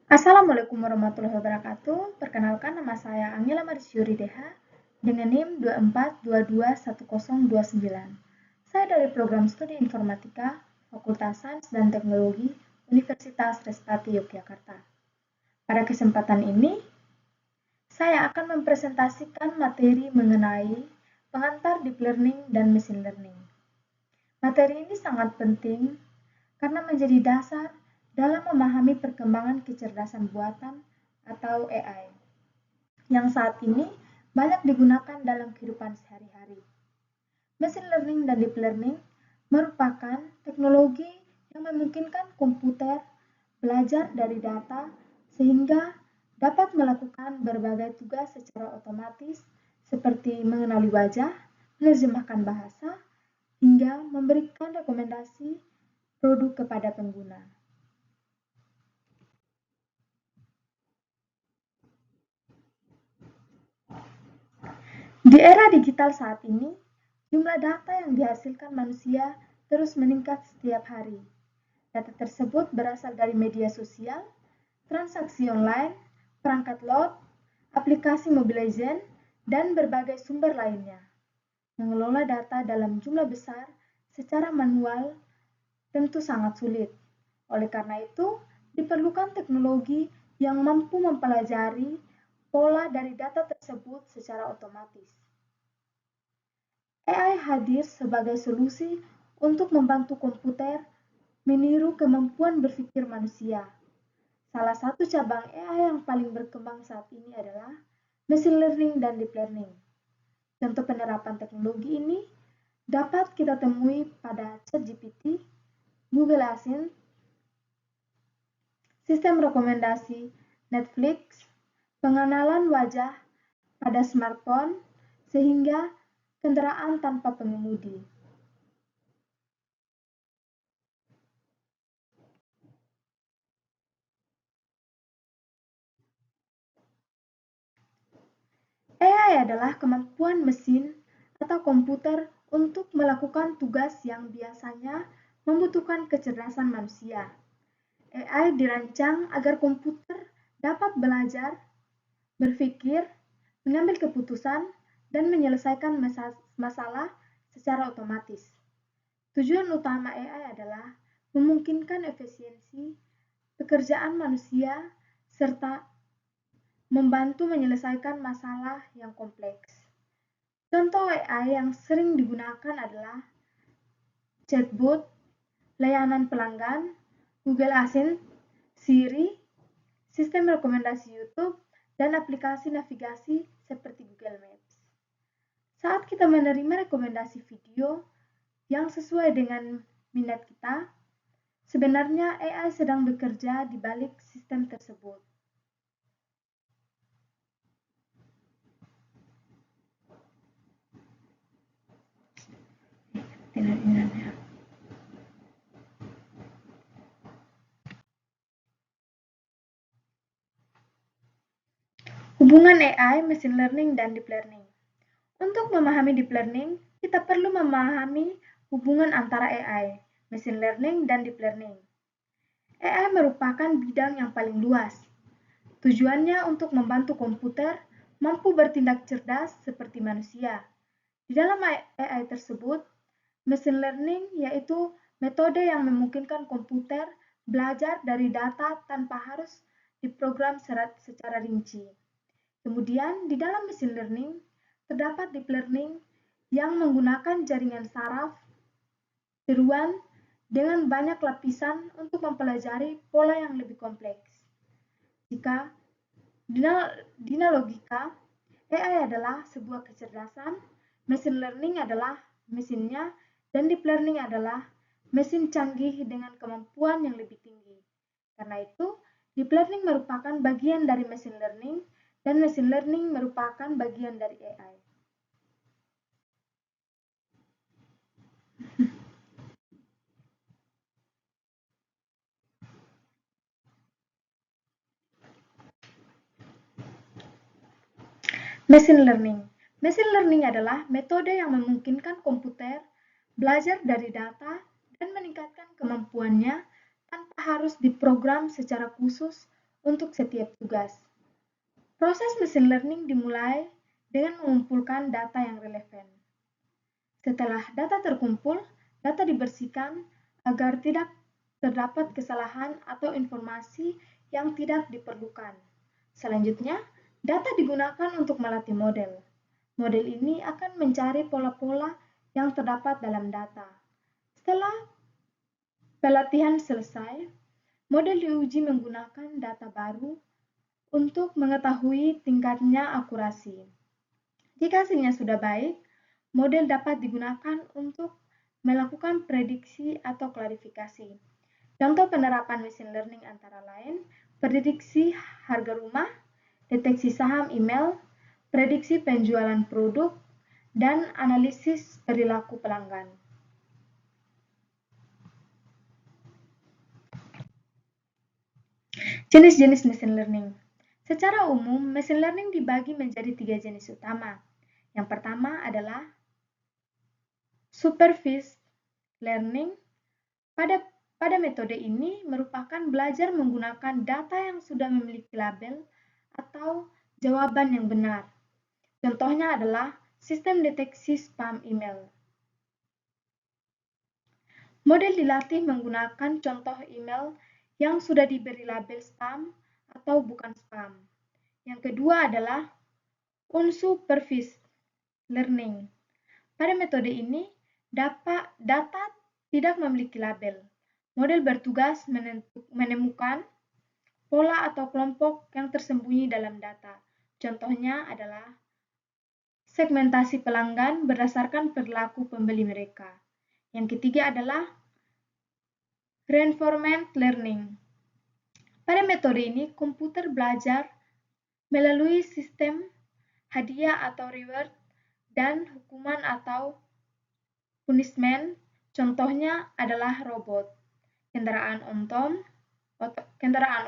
Assalamualaikum warahmatullahi wabarakatuh. Perkenalkan nama saya Angela Marisyuri Deha dengan NIM 24221029. Saya dari program studi informatika Fakultas Sains dan Teknologi Universitas Trisakti Yogyakarta. Pada kesempatan ini, saya akan mempresentasikan materi mengenai pengantar deep learning dan machine learning. Materi ini sangat penting karena menjadi dasar dalam memahami perkembangan kecerdasan buatan atau AI yang saat ini banyak digunakan dalam kehidupan sehari-hari. Machine learning dan deep learning merupakan teknologi yang memungkinkan komputer belajar dari data sehingga dapat melakukan berbagai tugas secara otomatis seperti mengenali wajah, menerjemahkan bahasa, hingga memberikan rekomendasi produk kepada pengguna. Di era digital saat ini, jumlah data yang dihasilkan manusia terus meningkat setiap hari. Data tersebut berasal dari media sosial, transaksi online, perangkat cloud, aplikasi Mobile Legends, dan berbagai sumber lainnya. Mengelola data dalam jumlah besar secara manual tentu sangat sulit. Oleh karena itu, diperlukan teknologi yang mampu mempelajari pola dari data tersebut secara otomatis. AI hadir sebagai solusi untuk membantu komputer meniru kemampuan berpikir manusia. Salah satu cabang AI yang paling berkembang saat ini adalah machine learning dan deep learning. Contoh penerapan teknologi ini dapat kita temui pada ChatGPT, Google Assistant, sistem rekomendasi Netflix, pengenalan wajah pada smartphone, sehingga kendaraan tanpa pengemudi. AI adalah kemampuan mesin atau komputer untuk melakukan tugas yang biasanya membutuhkan kecerdasan manusia. AI dirancang agar komputer dapat belajar, berpikir, mengambil keputusan, dan menyelesaikan masalah secara otomatis. Tujuan utama AI adalah memungkinkan efisiensi pekerjaan manusia serta membantu menyelesaikan masalah yang kompleks. Contoh AI yang sering digunakan adalah chatbot, layanan pelanggan, Google Assistant, Siri, sistem rekomendasi YouTube, dan aplikasi navigasi seperti Google Maps. Saat kita menerima rekomendasi video yang sesuai dengan minat kita, sebenarnya AI sedang bekerja di balik sistem tersebut. Hubungan AI, machine learning, dan deep learning. Untuk memahami deep learning, kita perlu memahami hubungan antara AI, machine learning, dan deep learning. AI merupakan bidang yang paling luas. Tujuannya untuk membantu komputer mampu bertindak cerdas seperti manusia. Di dalam AI tersebut, machine learning yaitu metode yang memungkinkan komputer belajar dari data tanpa harus diprogram secara rinci. Kemudian, di dalam machine learning, terdapat deep learning yang menggunakan jaringan saraf, tiruan, dengan banyak lapisan untuk mempelajari pola yang lebih kompleks. Jika dinalogika, AI adalah sebuah kecerdasan, machine learning adalah mesinnya, dan deep learning adalah mesin canggih dengan kemampuan yang lebih tinggi. Karena itu, deep learning merupakan bagian dari machine learning, dan machine learning merupakan bagian dari AI. Machine learning. Machine learning adalah metode yang memungkinkan komputer belajar dari data dan meningkatkan kemampuannya tanpa harus diprogram secara khusus untuk setiap tugas. Proses machine learning dimulai dengan mengumpulkan data yang relevan. Setelah data terkumpul, data dibersihkan agar tidak terdapat kesalahan atau informasi yang tidak diperlukan. Selanjutnya, data digunakan untuk melatih model. Model ini akan mencari pola-pola yang terdapat dalam data. Setelah pelatihan selesai, model diuji menggunakan data baru untuk mengetahui tingkatnya akurasi. Jika hasilnya sudah baik, model dapat digunakan untuk melakukan prediksi atau klarifikasi. Contoh penerapan machine learning antara lain, prediksi harga rumah, deteksi saham email, prediksi penjualan produk, dan analisis perilaku pelanggan. Jenis-jenis machine learning. Secara umum, machine learning dibagi menjadi 3 jenis utama. Yang pertama adalah supervised learning. Pada metode ini merupakan belajar menggunakan data yang sudah memiliki label atau jawaban yang benar. Contohnya adalah sistem deteksi spam email. Model dilatih menggunakan contoh email yang sudah diberi label spam atau bukan spam. Yang kedua adalah unsupervised learning. Pada metode ini, data tidak memiliki label. Model bertugas menemukan pola atau kelompok yang tersembunyi dalam data. Contohnya adalah segmentasi pelanggan berdasarkan perilaku pembeli mereka. Yang ketiga adalah reinforcement learning. Pada metode ini, komputer belajar melalui sistem hadiah atau reward dan hukuman atau punishment. Contohnya adalah robot, kendaraan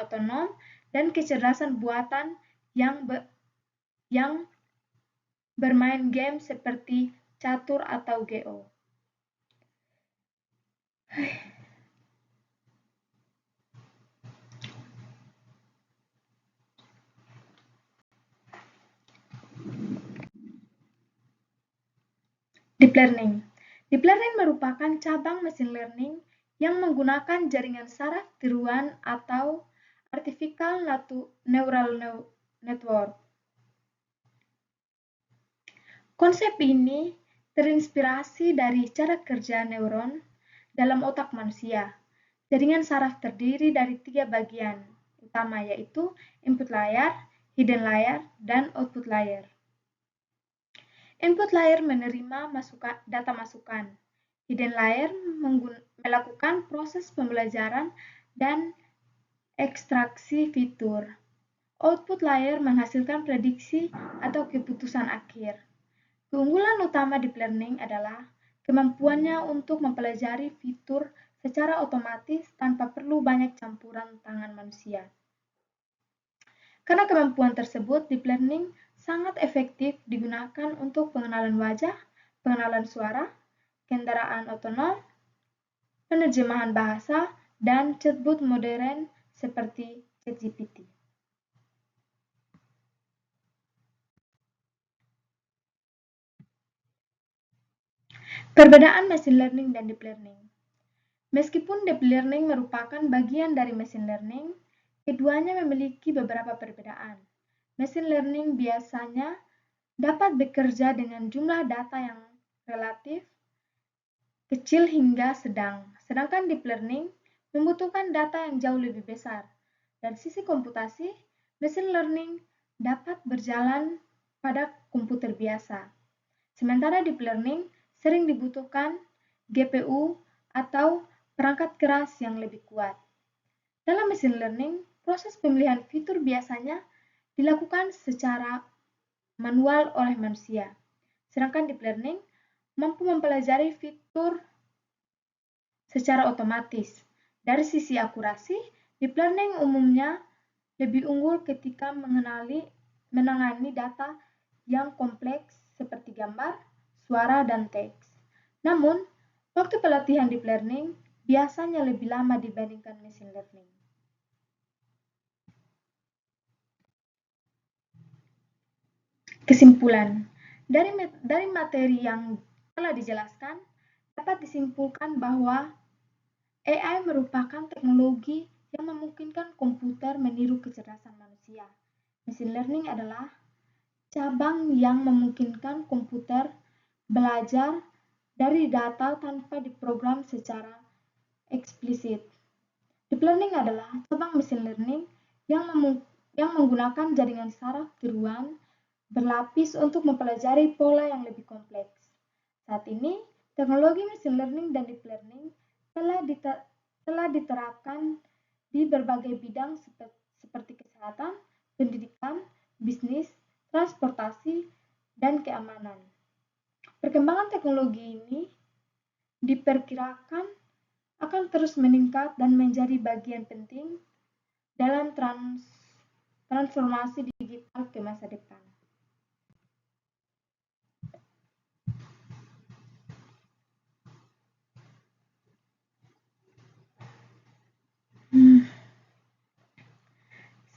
otonom, dan kecerdasan buatan yang bermain game seperti catur atau Go. Deep learning. Deep learning merupakan cabang machine learning yang menggunakan jaringan saraf tiruan atau artificial neural network. Konsep ini terinspirasi dari cara kerja neuron dalam otak manusia. Jaringan saraf terdiri dari 3 bagian utama, yaitu input layer, hidden layer, dan output layer. Input layer menerima data masukan. Hidden layer melakukan proses pembelajaran dan ekstraksi fitur. Output layer menghasilkan prediksi atau keputusan akhir. Keunggulan utama deep learning adalah kemampuannya untuk mempelajari fitur secara otomatis tanpa perlu banyak campuran tangan manusia. Karena kemampuan tersebut, deep learning sangat efektif digunakan untuk pengenalan wajah, pengenalan suara, kendaraan otonom, penerjemahan bahasa, dan chatbot modern seperti ChatGPT. Perbedaan machine learning dan deep learning. Meskipun deep learning merupakan bagian dari machine learning, keduanya memiliki beberapa perbedaan. Machine learning biasanya dapat bekerja dengan jumlah data yang relatif kecil hingga sedang, sedangkan deep learning membutuhkan data yang jauh lebih besar. Dari sisi komputasi, machine learning dapat berjalan pada komputer biasa, sementara deep learning sering dibutuhkan GPU atau perangkat keras yang lebih kuat. Dalam machine learning, proses pemilihan fitur biasanya dilakukan secara manual oleh manusia, sedangkan deep learning mampu mempelajari fitur secara otomatis. Dari sisi akurasi, deep learning umumnya lebih unggul ketika menangani data yang kompleks seperti gambar, suara, dan teks. Namun, waktu pelatihan deep learning biasanya lebih lama dibandingkan machine learning. Kesimpulan, dari materi yang telah dijelaskan, dapat disimpulkan bahwa AI merupakan teknologi yang memungkinkan komputer meniru kecerdasan manusia. Machine learning adalah cabang yang memungkinkan komputer belajar dari data tanpa diprogram secara eksplisit. Deep learning adalah cabang machine learning yang menggunakan jaringan saraf tiruan berlapis untuk mempelajari pola yang lebih kompleks. Saat ini, teknologi machine learning dan deep learning telah diterapkan di berbagai bidang seperti kesehatan, pendidikan, bisnis, transportasi, dan keamanan. Perkembangan teknologi ini diperkirakan akan terus meningkat dan menjadi bagian penting dalam transformasi digital ke masa depan.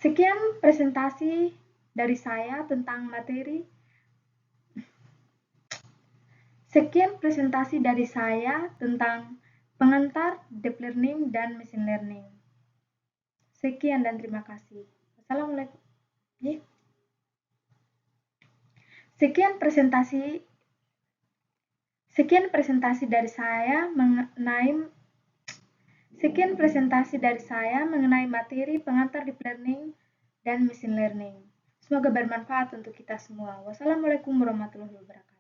Sekian presentasi dari saya tentang materi. Sekian presentasi dari saya tentang pengantar deep learning dan machine learning. Sekian dan terima kasih. Assalamualaikum. Sekian presentasi dari saya mengenai materi pengantar deep learning dan machine learning. Semoga bermanfaat untuk kita semua. Wassalamualaikum warahmatullahi wabarakatuh.